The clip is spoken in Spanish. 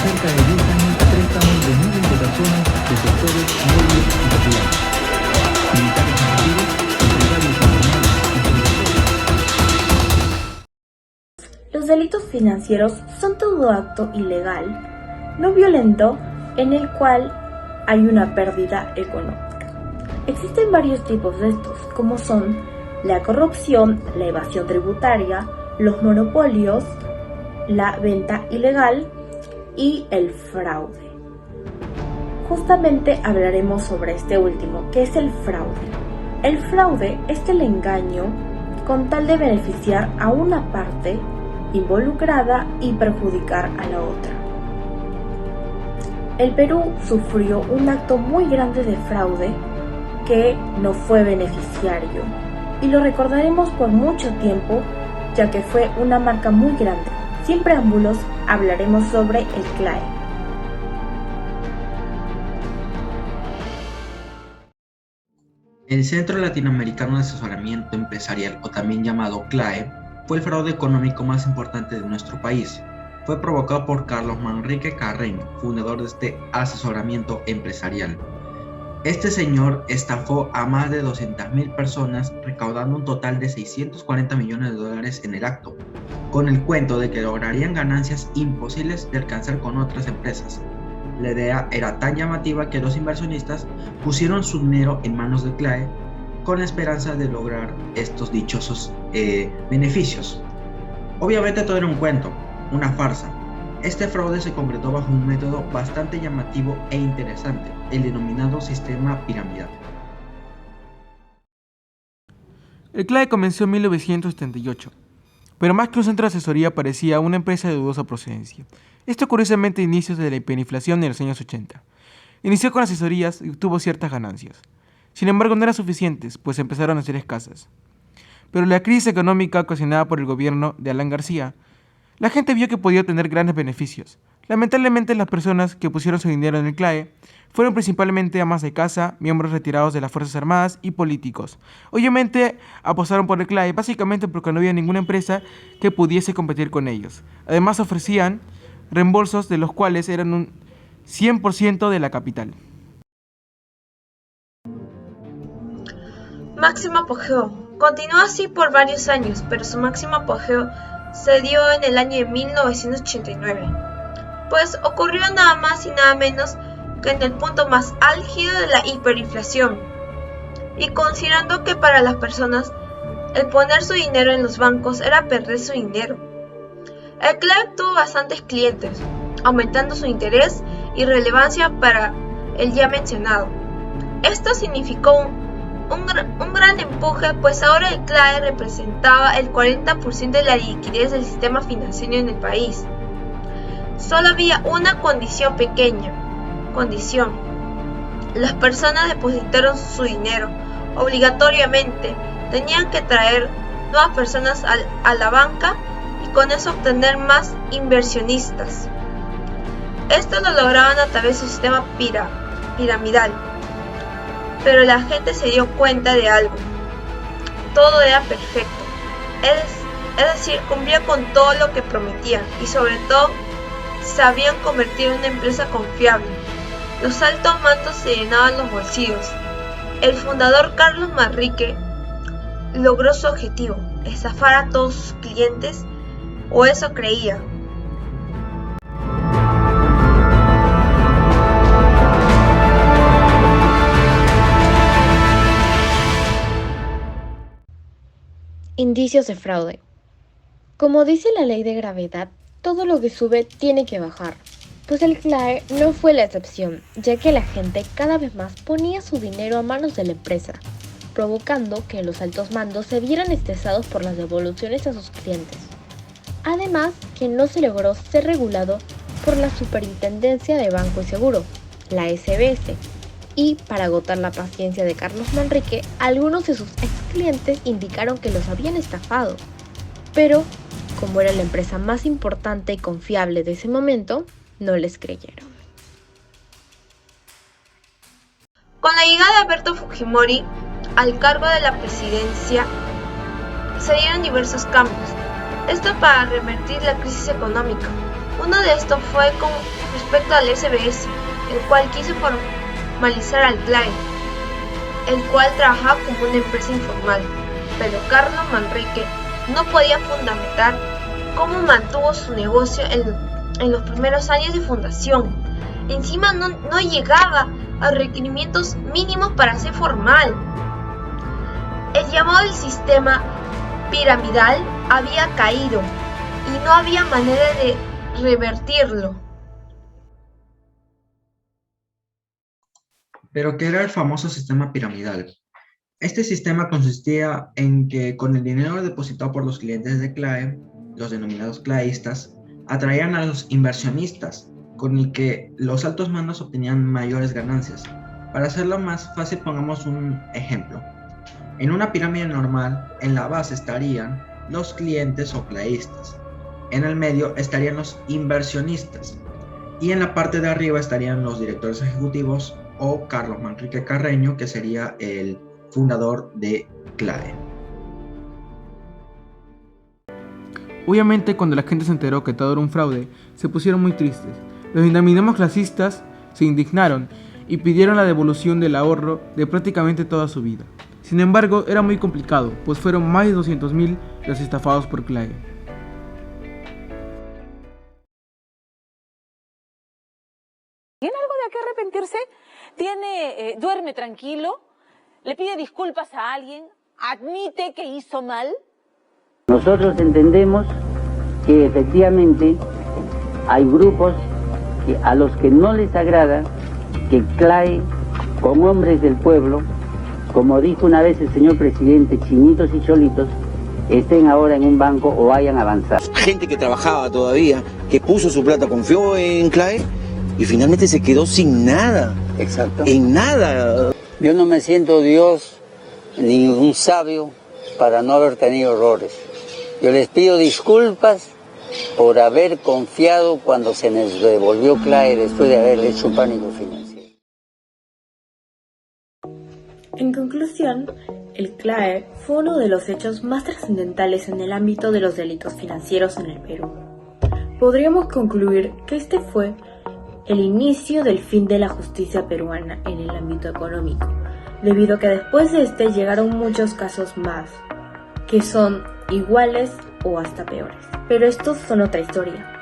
cerca de 10 años préstamos de miles de personas de sectores medios y populares, militares ejecutivos, empresarios informales y productores. Los delitos financieros son todo acto ilegal, no violento, en el cual hay una pérdida económica. Existen varios tipos de estos, como son la corrupción, la evasión tributaria, los monopolios, la venta ilegal y el fraude. Justamente hablaremos sobre este último, que es el fraude. El fraude es el engaño con tal de beneficiar a una parte involucrada y perjudicar a la otra. El Perú sufrió un acto muy grande de fraude que no fue beneficiario y lo recordaremos por mucho tiempo, ya que fue una marca muy grande. Sin preámbulos, hablaremos sobre el CLAE. El Centro Latinoamericano de Asesoramiento Empresarial, o también llamado CLAE, fue el fraude económico más importante de nuestro país. Fue provocado por Carlos Manrique Carreño, fundador de este asesoramiento empresarial. Este señor estafó a más de 200.000 personas, recaudando un total de 640 millones de dólares en el acto, con el cuento de que lograrían ganancias imposibles de alcanzar con otras empresas. La idea era tan llamativa que los inversionistas pusieron su dinero en manos de CLAE con la esperanza de lograr estos dichosos beneficios. Obviamente todo era un cuento, una farsa. Este fraude se concretó bajo un método bastante llamativo e interesante, el denominado sistema piramidal. El CLAE comenzó en 1978, pero más que un centro de asesoría parecía una empresa de dudosa procedencia. Esto curiosamente a inicios de la hiperinflación en los años 80. Inició con asesorías y obtuvo ciertas ganancias. Sin embargo, no eran suficientes, pues empezaron a ser escasas. Pero la crisis económica ocasionada por el gobierno de Alan García, la gente vio que podía tener grandes beneficios. Lamentablemente, las personas que pusieron su dinero en el CLAE fueron principalmente amas de casa, miembros retirados de las Fuerzas Armadas y políticos. Obviamente, apostaron por el CLAE básicamente porque no había ninguna empresa que pudiese competir con ellos. Además, ofrecían reembolsos de los cuales eran un 100% de la capital. Máximo apogeo. Continuó así por varios años, pero su máximo apogeo se dio en el año de 1989, pues ocurrió nada más y nada menos que en el punto más álgido de la hiperinflación, y considerando que para las personas el poner su dinero en los bancos era perder su dinero. El CLAE tuvo bastantes clientes, aumentando su interés y relevancia para el ya mencionado. Esto significó un gran empuje, pues ahora el CLAE representaba el 40% de la liquidez del sistema financiero en el país. Solo había una pequeña condición. Las personas depositaron su dinero obligatoriamente, tenían que traer nuevas personas a la banca y con eso obtener más inversionistas. Esto lo lograban a través de un sistema piramidal. Pero la gente se dio cuenta de algo. Todo era perfecto. Es decir, cumplía con todo lo que prometían y sobre todo se habían convertido en una empresa confiable. Los altos mandos se llenaban los bolsillos. El fundador Carlos Manrique logró su objetivo, estafar a todos sus clientes, o eso creía. Indicios de fraude. Como dice la ley de gravedad, todo lo que sube tiene que bajar, pues el CLAE no fue la excepción, ya que la gente cada vez más ponía su dinero a manos de la empresa, provocando que los altos mandos se vieran estresados por las devoluciones a sus clientes. Además, que no se logró ser regulado por la Superintendencia de Banco y Seguro, la SBS, y para agotar la paciencia de Carlos Manrique, algunos de sus ex clientes indicaron que los habían estafado, pero como era la empresa más importante y confiable de ese momento, no les creyeron. Con la llegada de Alberto Fujimori al cargo de la presidencia, se dieron diversos cambios. Esto para revertir la crisis económica. Uno de estos fue con respecto al SBS, el cual quiso formalizar al CLAE, el cual trabajaba como una empresa informal, pero Carlos Manrique no podía fundamentar cómo mantuvo su negocio en los primeros años de fundación. Encima no llegaba a requerimientos mínimos para ser formal. El llamado del sistema piramidal había caído y no había manera de revertirlo. Pero ¿qué era el famoso sistema piramidal? Este sistema consistía en que con el dinero depositado por los clientes de CLAE, los denominados claístas, atraían a los inversionistas, con el que los altos mandos obtenían mayores ganancias. Para hacerlo más fácil, pongamos un ejemplo. En una pirámide normal, en la base estarían los clientes o claístas, en el medio estarían los inversionistas y en la parte de arriba estarían los directores ejecutivos o Carlos Manrique Carreño, que sería el fundador de CLAE. Obviamente, cuando la gente se enteró que todo era un fraude, se pusieron muy tristes. Los denominados clasistas se indignaron y pidieron la devolución del ahorro de prácticamente toda su vida. Sin embargo, era muy complicado, pues fueron más de 200.000 los estafados por CLAE. ¿Tiene algo de qué arrepentirse? Duerme tranquilo, le pide disculpas a alguien, admite que hizo mal. Nosotros entendemos que efectivamente hay grupos a los que no les agrada que CLAE, con hombres del pueblo, como dijo una vez el señor presidente, chinitos y cholitos, estén ahora en un banco o hayan avanzado. Gente que trabajaba todavía, que puso su plata, confió en CLAE y finalmente se quedó sin nada. Exacto. En nada. Yo no me siento Dios ni un sabio para no haber tenido errores. Yo les pido disculpas por haber confiado cuando se nos devolvió CLAE después de haber hecho un pánico financiero. En conclusión, el CLAE fue uno de los hechos más trascendentales en el ámbito de los delitos financieros en el Perú. Podríamos concluir que este fue el inicio del fin de la justicia peruana en el ámbito económico, debido a que después de este llegaron muchos casos más, que son iguales o hasta peores. Pero estos son otra historia.